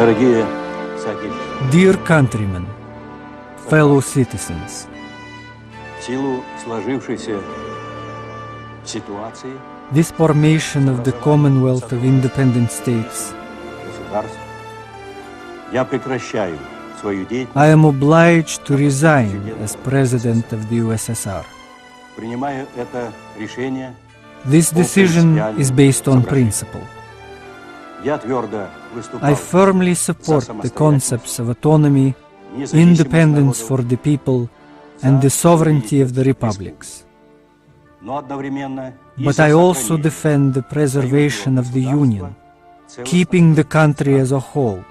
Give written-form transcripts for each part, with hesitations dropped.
Дорогие соотечественники, Dear countrymen, fellow citizens, в силу сложившейся ситуации this formation of the Commonwealth of Independent States, государств, я прекращаю свою деятельность, I am obliged to resign as President of the USSR. принимаю это решение. This decision is based on principle. Я твердо I выступал firmly support the concepts of autonomy, independence for the people, and the sovereignty of the republics. но одновременно и But за I also сохранение defend the preservation of the Union, keeping the country as a whole.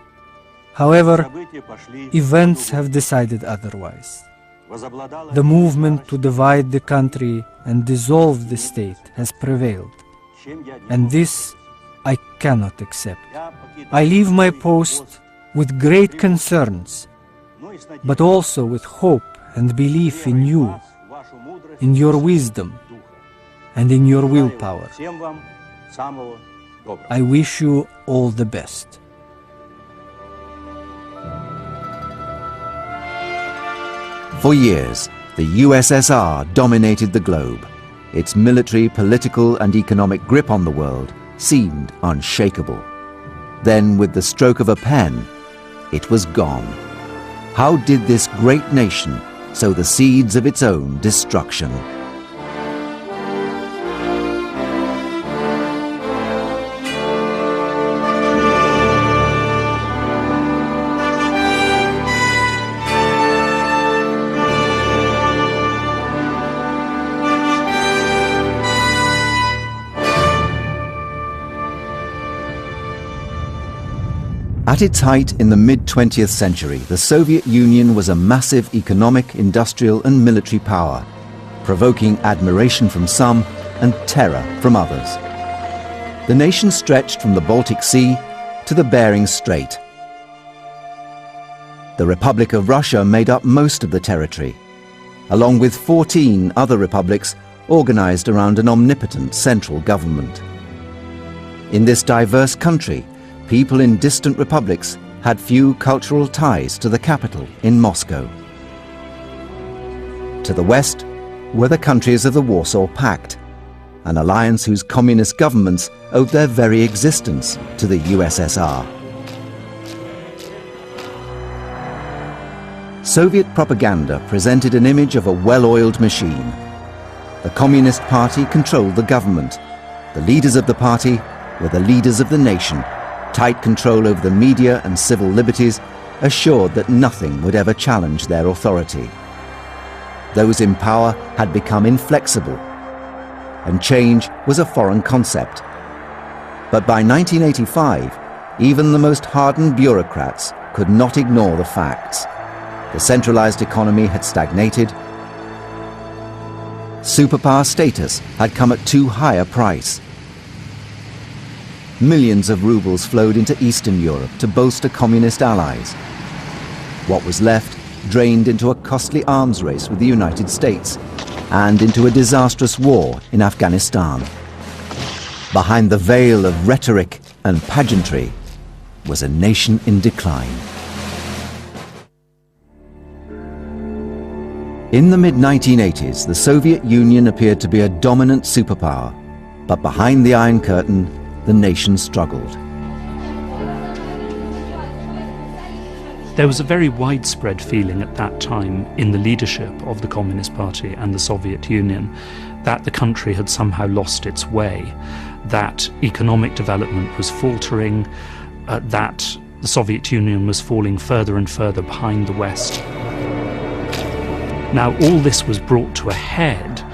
However, События пошли events have decided otherwise. возобладало The movement to divide the country and dissolve the state has prevailed, чем я не and this I cannot accept. Я покидаю I leave my свой post пост, with great concerns, но и с надеждой but also with hope and belief in you, вас, вашу мудрость, in your wisdom, духа. and in your Желаю willpower. Всем вам самого доброго. I wish you all the best. For years, the USSR dominated the globe. Its military, political and economic grip on the world seemed unshakable. Then, with the stroke of a pen, it was gone. How did this great nation sow the seeds of its own destruction? At its height in the mid-20th century, the Soviet Union was a massive economic, industrial and military power, provoking admiration from some and terror from others. The nation stretched from the Baltic Sea to the Bering Strait. The Republic of Russia made up most of the territory, along with 14 other republics organized around an omnipotent central government. In this diverse country, people in distant republics had few cultural ties to the capital in Moscow. To the west were the countries of the Warsaw Pact, an alliance whose communist governments owed their very existence to the USSR. Soviet propaganda presented an image of a well-oiled machine. The Communist Party controlled the government. The leaders of the party were the leaders of the nation. Tight control over the media and civil liberties assured that nothing would ever challenge their authority. Those in power had become inflexible, and change was a foreign concept. But by 1985, even the most hardened bureaucrats could not ignore the facts. The centralized economy had stagnated. Superpower status had come at too high a price. Millions of rubles flowed into Eastern Europe to bolster communist allies. What was left drained into a costly arms race with the United States and into a disastrous war in Afghanistan. Behind the veil of rhetoric and pageantry was a nation in decline. In the mid-1980s, the Soviet Union appeared to be a dominant superpower, but behind the Iron Curtain, the nation struggled. There was a very widespread feeling at that time in the leadership of the Communist Party and the Soviet Union that the country had somehow lost its way, that economic development was faltering, that the Soviet Union was falling further and further behind the West. Now, all this was brought to a head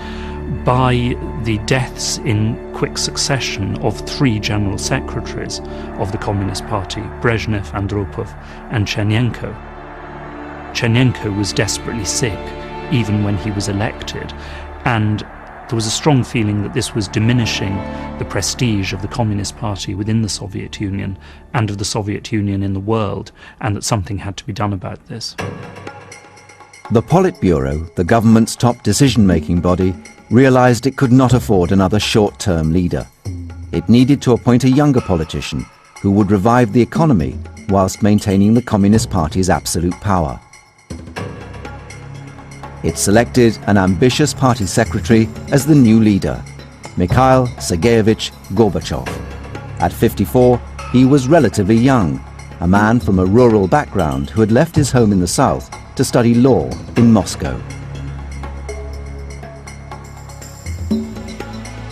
by the deaths in quick succession of three general secretaries of the Communist Party, Brezhnev, Andropov and Chernenko. Chernenko was desperately sick even when he was elected, and there was a strong feeling that this was diminishing the prestige of the Communist Party within the Soviet Union and of the Soviet Union in the world, and that something had to be done about this. The Politburo, the government's top decision-making body, realized it could not afford another short-term leader. It needed to appoint a younger politician who would revive the economy whilst maintaining the Communist Party's absolute power. It selected an ambitious party secretary as the new leader, Mikhail Sergeyevich Gorbachev. At 54, he was relatively young, a man from a rural background who had left his home in the south to study law in Moscow.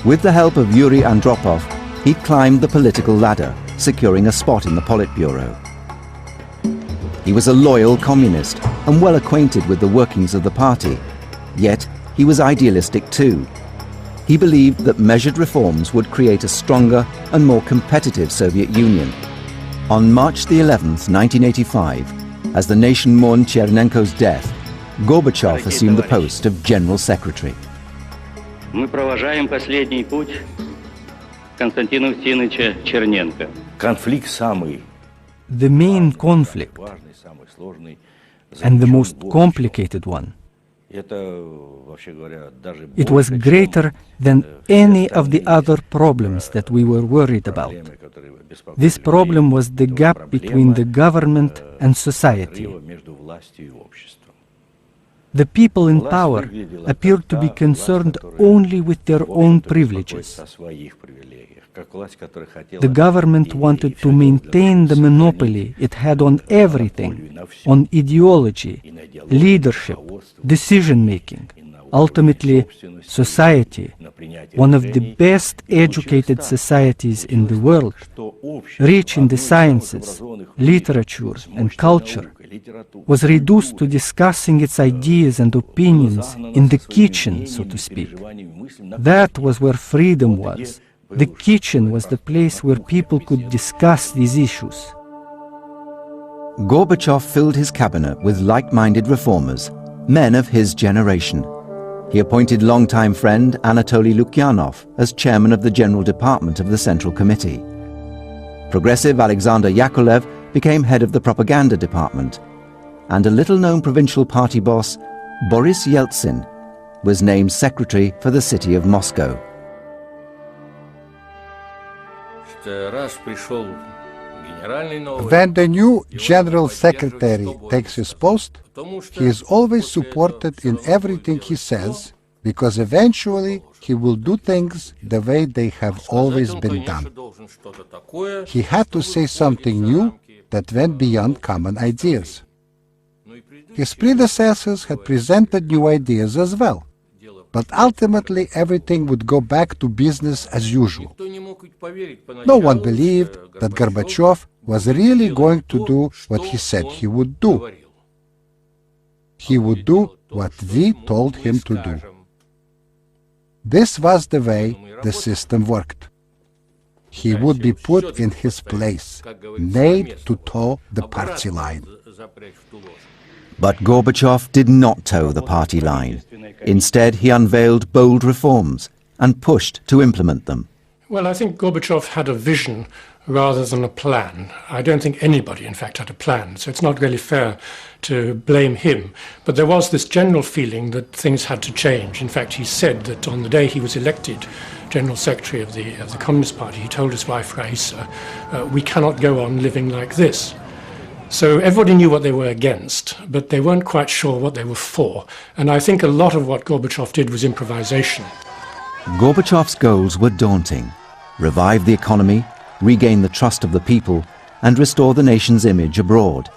With the help of Yuri Andropov, he climbed the political ladder, securing a spot in the Politburo. He was a loyal communist and well acquainted with the workings of the party, yet he was idealistic too. He believed that measured reforms would create a stronger and more competitive Soviet Union. On March the 11th, 1985, as the nation mourned Chernenko's death, Gorbachev assumed the post of General Secretary. Мы провожаем последний путь Константина Устиновича Черненко. Конфликт самый The main conflict, важный, самый сложный. and the most complicated one, Это, вообще говоря, даже it was больше, greater than any of the other problems that we were worried about. проблемы, которые беспокоили This problem was the людей. gap Проблема, between the government and society. разрыва между властью и обществом. The people in power appeared to be concerned only with their own privileges. О своих привилегиях, как власть, которая хотела The government wanted to maintain the monopoly it had on everything, on ideology, leadership, decision-making, ultimately society, one of the best educated societies in the world, rich in the sciences, literature and culture, was reduced to discussing its ideas and opinions in the kitchen, so to speak. That was where freedom was. The kitchen was the place where people could discuss these issues. Gorbachev filled his cabinet with like-minded reformers, men of his generation. He appointed longtime friend Anatoly Lukyanov as chairman of the General Department of the Central Committee. Progressive Alexander Yakolev became head of the propaganda department, and a little-known provincial party boss, Boris Yeltsin, was named secretary for the city of Moscow. When the new General Secretary takes his post, he is always supported in everything he says, because eventually he will do things the way they have always been done. He had to say something new that went beyond common ideas. His predecessors had presented new ideas as well, but ultimately everything would go back to business as usual. No one believed that Gorbachev was really going to do what he said he would do. He would do what we told him to do. This was the way the system worked. He would be put in his place, made to toe the party line. But Gorbachev did not toe the party line. Instead, he unveiled bold reforms and pushed to implement them. Well, I think Gorbachev had a vision rather than a plan. I don't think anybody, in fact, had a plan, so it's not really fair to blame him. But there was this general feeling that things had to change. In fact, he said that on the day he was elected General Secretary of the Communist Party, he told his wife Raisa, we cannot go on living like this. So everybody knew what they were against, but they weren't quite sure what they were for. And I think a lot of what Gorbachev did was improvisation. Gorbachev's goals were daunting: revive the economy, regain the trust of the people, and restore the nation's image abroad.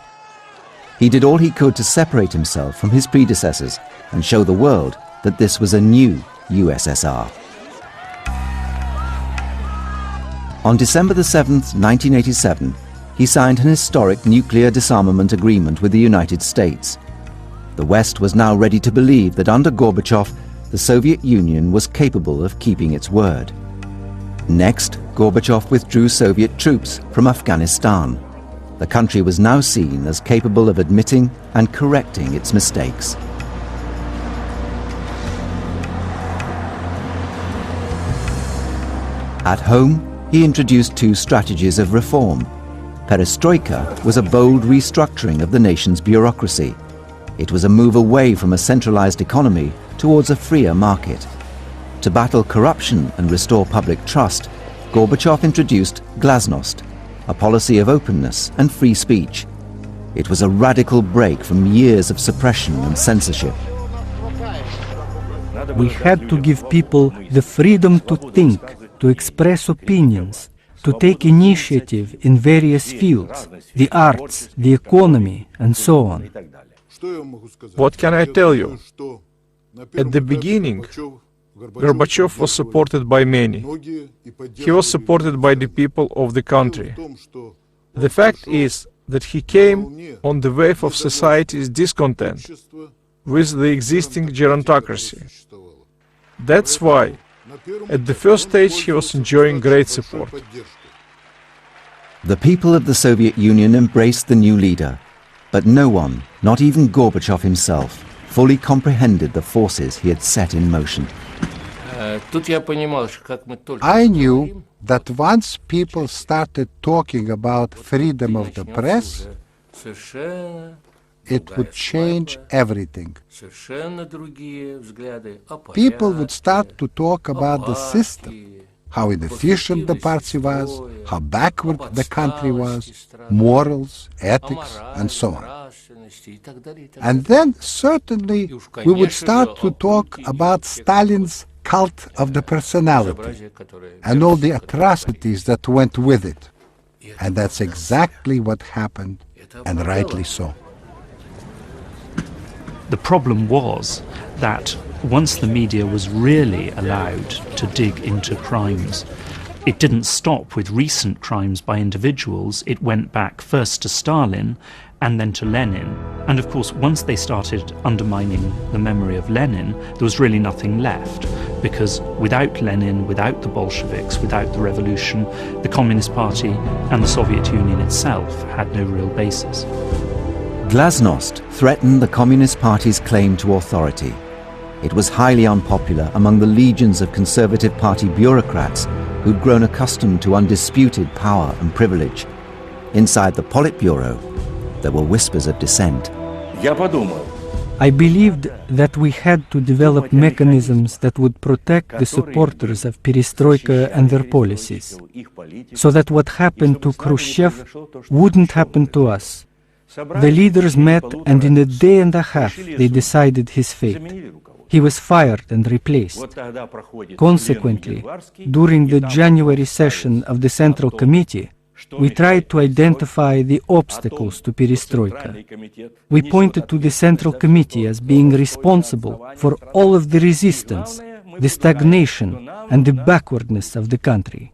He did all he could to separate himself from his predecessors and show the world that this was a new USSR. On December the 7th, 1987, he signed an historic nuclear disarmament agreement with the United States. The West was now ready to believe that under Gorbachev, the Soviet Union was capable of keeping its word. Next, Gorbachev withdrew Soviet troops from Afghanistan. The country was now seen as capable of admitting and correcting its mistakes. At home, he introduced two strategies of reform. Perestroika was a bold restructuring of the nation's bureaucracy. It was a move away from a centralized economy towards a freer market. To battle corruption and restore public trust, Gorbachev introduced glasnost, a policy of openness and free speech. It was a radical break from years of suppression and censorship. We had to give people the freedom to think, to express opinions, to take initiative in various fields, the arts, the economy, and so on. What can I tell you? At the beginning, Gorbachev was supported by many. He was supported by the people of the country. The fact is that he came on the wave of society's discontent with the existing gerontocracy. That's why, at the first stage, he was enjoying great support. The people of the Soviet Union embraced the new leader, but no one, not even Gorbachev himself, fully comprehended the forces he had set in motion. I knew that once people started talking about freedom of the press, it would change everything. People would start to talk about the system, how inefficient the party was, how backward the country was, morals, ethics, and so on. And then certainly we would start to talk about Stalin's cult of the personality and all the atrocities that went with it. And that's exactly what happened, and rightly so. The problem was that once the media was really allowed to dig into crimes, it didn't stop with recent crimes by individuals. It went back first to Stalin and then to Lenin. And of course, once they started undermining the memory of Lenin, there was really nothing left, because without Lenin, without the Bolsheviks, without the revolution, the Communist Party and the Soviet Union itself had no real basis. Glasnost threatened the Communist Party's claim to authority. It was highly unpopular among the legions of Conservative Party bureaucrats who'd grown accustomed to undisputed power and privilege. Inside the Politburo, there were whispers of dissent. I believed that we had to develop mechanisms that would protect the supporters of perestroika and their policies, so that what happened to Khrushchev wouldn't happen to us. The leaders met, and in a day and a half they decided his fate. He was fired and replaced. Consequently, during the January session of the Central Committee, we tried to identify the obstacles to perestroika. We pointed to the Central Committee as being responsible for all of the resistance, the stagnation, and the backwardness of the country.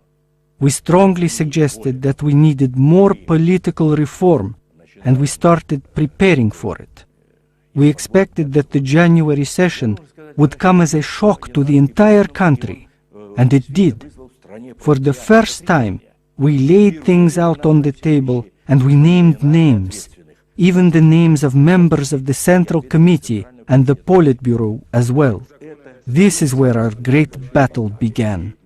We strongly suggested that we needed more political reform, and we started preparing for it. We expected that the January session would come as a shock to the entire country, and it did. For the first time, we laid things out on the table and we named names, even the names of members of the Central Committee and the Politburo as well. This is where our great battle began.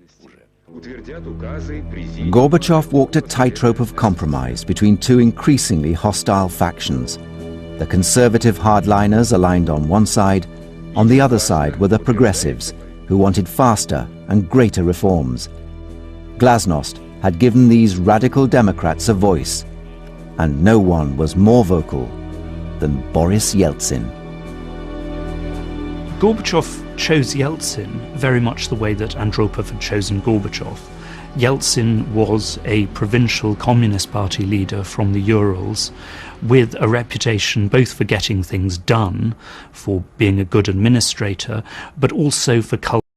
Gorbachev walked a tightrope of compromise between two increasingly hostile factions. The conservative hardliners aligned on one side, on the other side were the progressives, who wanted faster and greater reforms. Glasnost had given these radical Democrats a voice, and no one was more vocal than Boris Yeltsin. Gorbachev chose Yeltsin very much the way that Andropov had chosen Gorbachev. Yeltsin was a provincial Communist Party leader from the Urals with a reputation both for getting things done, for being a good administrator, but also for